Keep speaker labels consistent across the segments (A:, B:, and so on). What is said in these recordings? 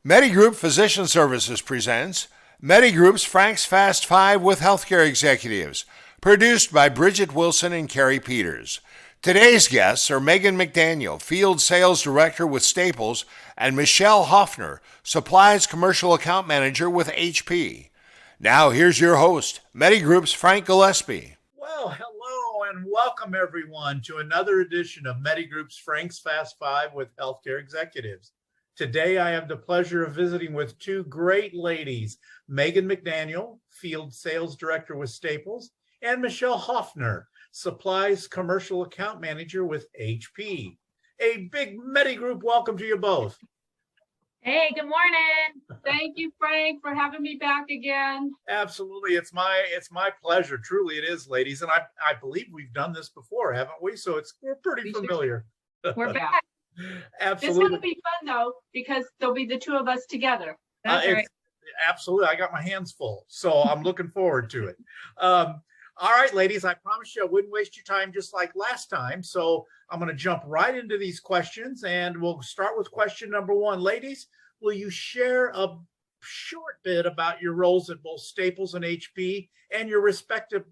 A: MediGroup Physician Services presents MediGroup's Frank's Fast Five with Healthcare Executives, produced by Bridget Wilson and Carrie Peters. Today's guests are Megan McDaniel, Field Sales Director with Staples, and Michelle Hoffner, Supplies Commercial Account Manager with HP. Now here's your host, MediGroup's Frank Gillespie.
B: Well, hello and welcome everyone to another edition of MediGroup's Frank's Fast Five with Healthcare Executives. Today, I have the pleasure of visiting with two great ladies, Megan McDaniel, Field Sales Director with Staples, and Michelle Hoffner, Supplies Commercial Account Manager with HP. A big MediGroup welcome to you both.
C: Hey, good morning. Thank you, Frank, for having me back again.
B: Absolutely. It's my pleasure. Truly it is, ladies. And I believe we've done this before, haven't we? So we're pretty familiar.
C: We're back.
B: Absolutely.
C: This will be fun though, because there'll be the two of us together. That's right.
B: Absolutely. I got my hands full, so I'm looking forward to it. All right, ladies, I promised you I wouldn't waste your time just like last time. So I'm going to jump right into these questions, and we'll start with question number one. Ladies, will you share a short bit about your roles at both Staples and HP and your respective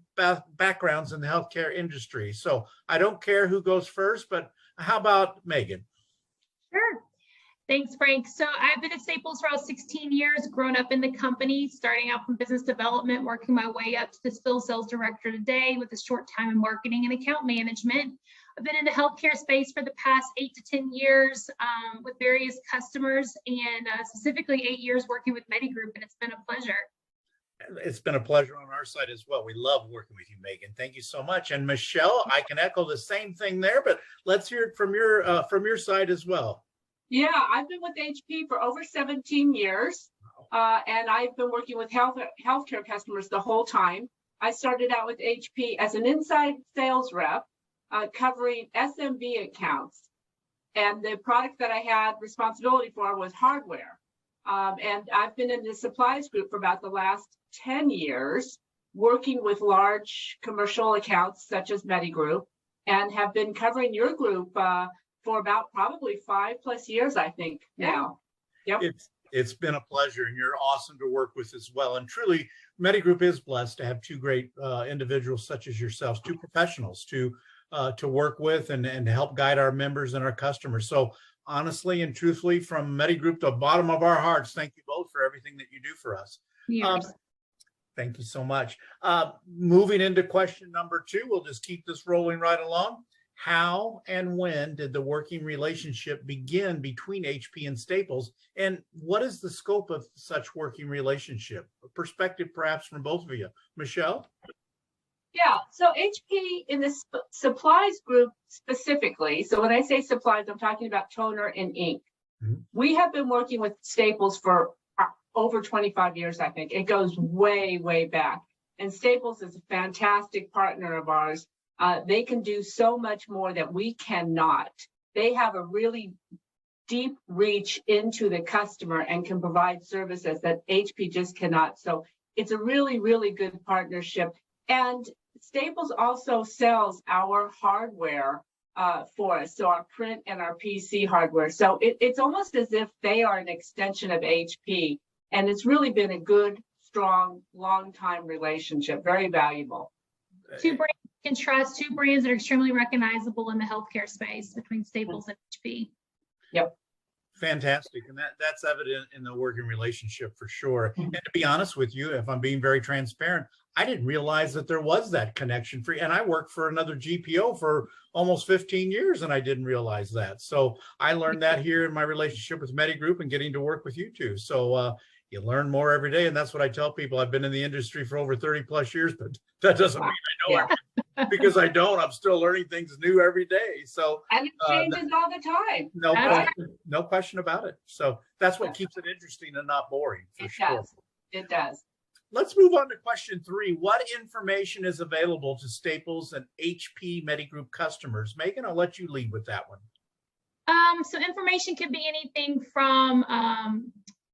B: backgrounds in the healthcare industry? So I don't care who goes first, but how about Megan?
C: Sure. Thanks, Frank. So I've been at Staples for about 16 years, grown up in the company, starting out from business development, working my way up to the field sales director today with a short time in marketing and account management. I've been in the healthcare space for the past 8 to 10 years with various customers, and specifically 8 years working with MediGroup, and it's been a pleasure.
B: It's been a pleasure on our side as well. We love working with you, Megan. Thank you so much. And Michelle, I can echo the same thing there, but let's hear it from your side as well.
D: Yeah, I've been with HP for over 17 years, and I've been working with healthcare customers the whole time. I started out with HP as an inside sales rep, covering SMB accounts, and the product that I had responsibility for was hardware. And I've been in the supplies group for about the last 10 years, working with large commercial accounts such as MediGroup, and have been covering your group for about probably 5+ years, I think now. Yep.
B: It's been a pleasure, and you're awesome to work with as well. And truly, MediGroup is blessed to have two great individuals such as yourselves, two professionals to work with and to help guide our members and our customers. So honestly and truthfully, from MediGroup to the bottom of our hearts, thank you both for everything that you do for us.
C: Yes.
B: Thank you so much. Moving into question number two, we'll just keep this rolling right along. How and when did the working relationship begin between HP and Staples? And what is the scope of such working relationship? A perspective perhaps from both of you. Michelle?
D: Yeah, so HP in the supplies group specifically, so when I say supplies, I'm talking about toner and ink. Mm-hmm. We have been working with Staples for over 25 years, I think. It goes way, way back. And Staples is a fantastic partner of ours. They can do so much more that we cannot. They have a really deep reach into the customer and can provide services that HP just cannot. So it's a really, really good partnership. And Staples also sells our hardware for us, so our print and our PC hardware. So it's almost as if they are an extension of HP. And it's really been a good, strong, long-time relationship, very valuable.
C: Two brands you can trust, two brands that are extremely recognizable in the healthcare space between Staples and HP.
D: Yep.
B: Fantastic. And that's evident in the working relationship for sure. And to be honest with you, if I'm being very transparent, I didn't realize that there was that connection for you. And I worked for another GPO for almost 15 years, and I didn't realize that. So I learned that here in my relationship with MediGroup and getting to work with you two. So you learn more every day. And that's what I tell people. I've been in the industry for over 30+ years, but that doesn't mean I know everything, because I don't. I'm still learning things new every day. So
D: and it changes all the time.
B: No question about it. So that's what keeps it interesting and not boring.
D: It does.
B: Let's move on to question three. What information is available to Staples and HP MediGroup customers? Megan, I'll let you lead with that one.
C: So information could be anything from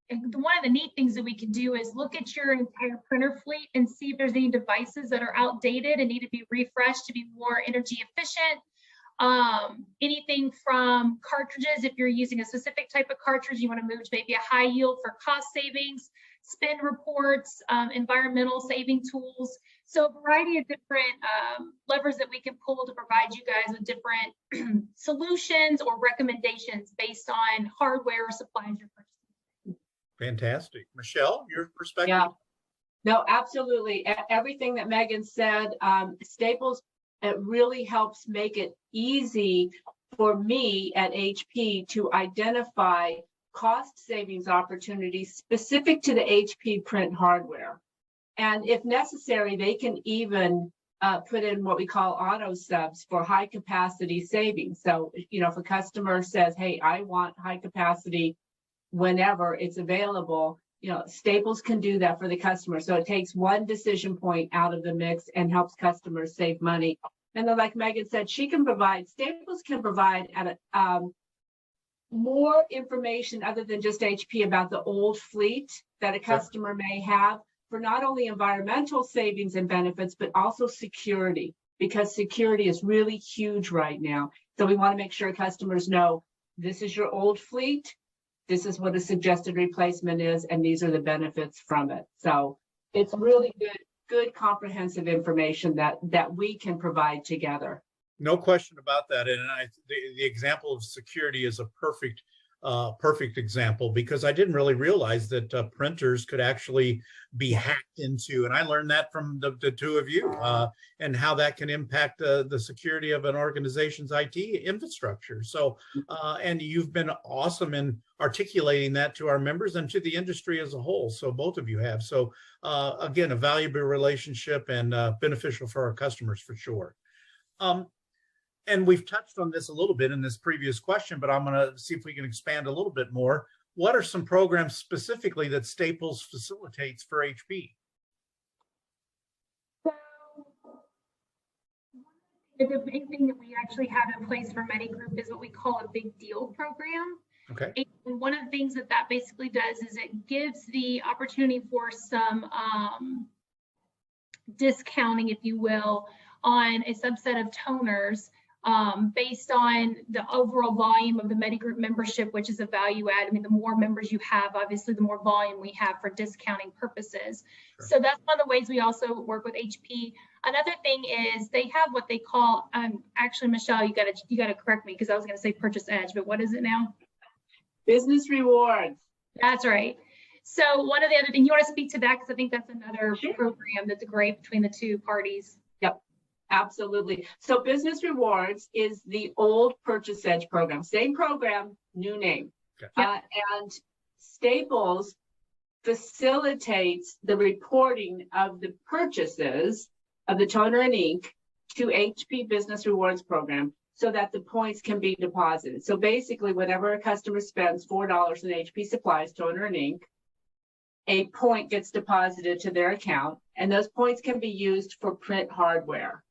C: one of the neat things that we can do is look at your entire printer fleet and see if there's any devices that are outdated and need to be refreshed to be more energy efficient, Anything from cartridges, if you're using a specific type of cartridge, you want to move to maybe a high yield for cost savings, spend reports, environmental saving tools. So a variety of different levers that we can pull to provide you guys with different solutions or recommendations based on hardware or supplies you're purchasing.
B: Fantastic. Michelle, your perspective?
D: Yeah. No, absolutely. Everything that Megan said, Staples, it really helps make it easy for me at HP to identify cost savings opportunities specific to the HP print hardware. And if necessary, they can even put in what we call auto subs for high capacity savings. So, you know, if a customer says, hey, I want high capacity whenever it's available, you know, Staples can do that for the customer. So it takes one decision point out of the mix and helps customers save money. And then, like Megan said, Staples can provide at more information other than just HP about the old fleet that a customer may have for not only environmental savings and benefits, but also security, because security is really huge right now. So we want to make sure customers know this is your old fleet, this is what a suggested replacement is, and these are the benefits from it. So it's really good comprehensive information that we can provide together.
B: No question about that. And the example of security is a perfect example, because I didn't really realize that printers could actually be hacked into. And I learned that from the two of you and how that can impact the security of an organization's IT infrastructure. So, and you've been awesome in articulating that to our members and to the industry as a whole. So both of you have. So again, a valuable relationship and beneficial for our customers for sure. And we've touched on this a little bit in this previous question, but I'm going to see if we can expand a little bit more. What are some programs specifically that Staples facilitates for HP?
C: So the big thing that we actually have in place for MediGroup is what we call a big deal program.
B: Okay.
C: And one of the things that basically does is it gives the opportunity for some discounting, if you will, on a subset of toners based on the overall volume of the MediGroup membership, which is a value add. I mean, the more members you have, obviously, the more volume we have for discounting purposes. Sure. So that's one of the ways we also work with HP. Another thing is they have what they call, actually, Michelle, you gotta correct me because I was gonna say Purchase Edge, but what is it now?
D: Business rewards.
C: That's right. So one of the other things, you want to speak to that because I think that's another program that's great between the two parties.
D: Yep. Absolutely. So Business Rewards is the old Purchase Edge program. Same program, new name. Okay. And Staples facilitates the reporting of the purchases of the toner and ink to HP Business Rewards program so that the points can be deposited. So basically, whenever a customer spends $4 in HP supplies, toner and ink, a point gets deposited to their account, and those points can be used for print hardware.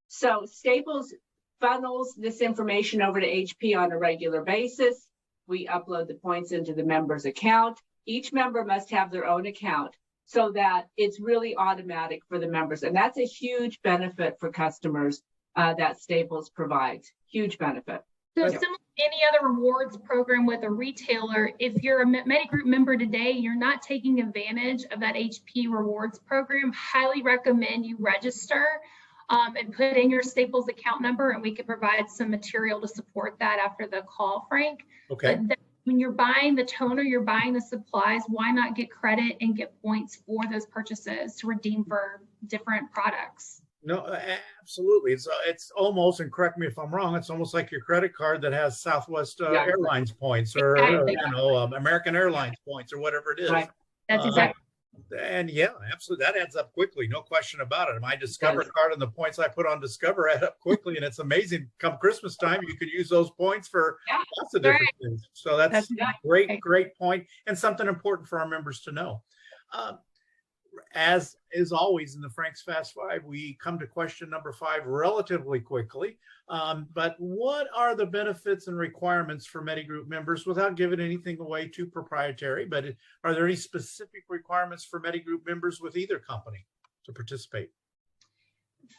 D: So Staples funnels this information over to HP on a regular basis. We upload the points into the member's account. Each member must have their own account so that it's really automatic for the members. And that's a huge benefit for customers that Staples provides. Huge benefit.
C: So similar to any other rewards program with a retailer, if you're a MediGroup member today, you're not taking advantage of that HP rewards program, highly recommend you register and put in your Staples account number, and we can provide some material to support that after the call, Frank.
B: Okay.
C: But when you're buying the toner, you're buying the supplies, why not get credit and get points for those purchases to redeem for different products?
B: No, absolutely. It's almost, and correct me if I'm wrong, it's almost like your credit card that has Southwest Airlines points or
C: exactly.
B: American Airlines points or whatever it is.
C: Right. That's exactly.
B: And yeah, absolutely. That adds up quickly. No question about it. My Discover card and the points I put on Discover add up quickly. And it's amazing. Come Christmas time, you could use those points for lots of different things. So that's a great point and something important for our members to know. As is always in the Frank's Fast Five, we come to question number 5 relatively quickly. But what are the benefits and requirements for MediGroup members without giving anything away too proprietary? But are there any specific requirements for MediGroup members with either company to participate?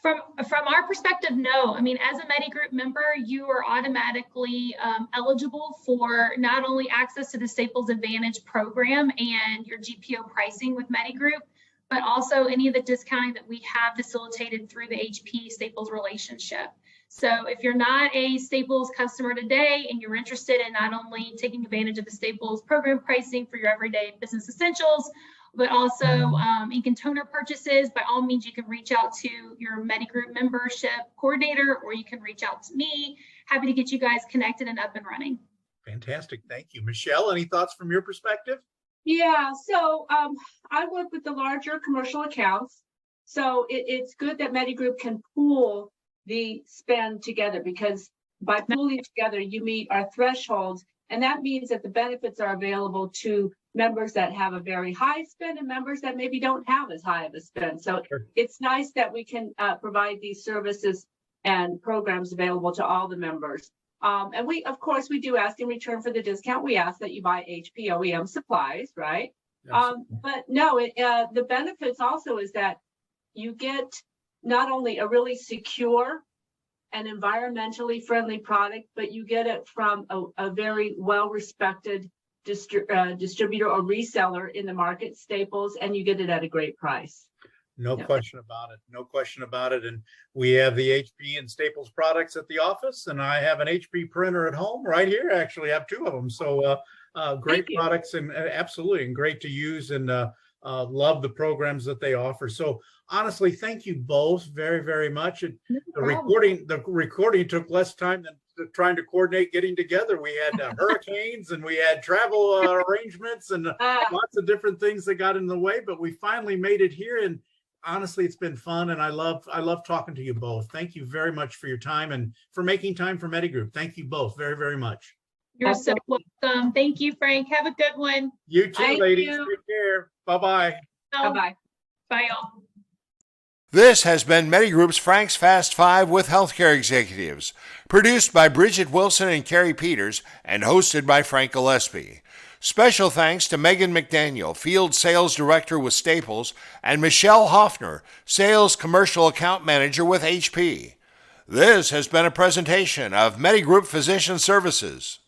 C: From our perspective, no. I mean, as a MediGroup member, you are automatically eligible for not only access to the Staples Advantage program and your GPO pricing with MediGroup, but also any of the discounting that we have facilitated through the HP Staples relationship. So if you're not a Staples customer today and you're interested in not only taking advantage of the Staples program pricing for your everyday business essentials, but also ink and toner purchases, by all means, you can reach out to your MediGroup membership coordinator, or you can reach out to me. Happy to get you guys connected and up and running.
B: Fantastic. Thank you. Michelle, any thoughts from your perspective?
D: Yeah, so I work with the larger commercial accounts. So it's good that MediGroup can pool the spend together, because by pooling together, you meet our thresholds. And that means that the benefits are available to members that have a very high spend and members that maybe don't have as high of a spend. So
B: Sure.
D: It's nice that we can provide these services and programs available to all the members. And we, of course, we do ask in return for the discount, we ask that you buy HP OEM supplies, right? But no, the benefits also is that you get not only a really secure and environmentally friendly product, but you get it from a very well-respected distributor or reseller in the market, Staples, and you get it at a great price.
B: No question about it. No question about it. And we have the HP and Staples products at the office, and I have an HP printer at home right here. Actually, I have two of them. So great products, and absolutely, and great to use, and love the programs that they offer. So honestly, thank you both very, very much. The recording took less time than trying to coordinate getting together. We had hurricanes and we had travel arrangements and lots of different things that got in the way, but we finally made it here. And honestly, it's been fun, and I love talking to you both. Thank you very much for your time and for making time for MediGroup. Thank you both very, very much.
C: You're so welcome. Thank you, Frank. Have a good one.
B: You too,
D: Thank
B: ladies.
D: you.
B: Take care. Bye-bye.
D: Bye-bye.
C: Bye, y'all.
A: This has been MediGroup's Frank's Fast Five with Healthcare Executives, produced by Bridget Wilson and Carrie Peters, and hosted by Frank Gillespie. Special thanks to Megan McDaniel, Field Sales Director with Staples, and Michelle Hoffner, Sales Commercial Account Manager with HP. This has been a presentation of MediGroup Physician Services.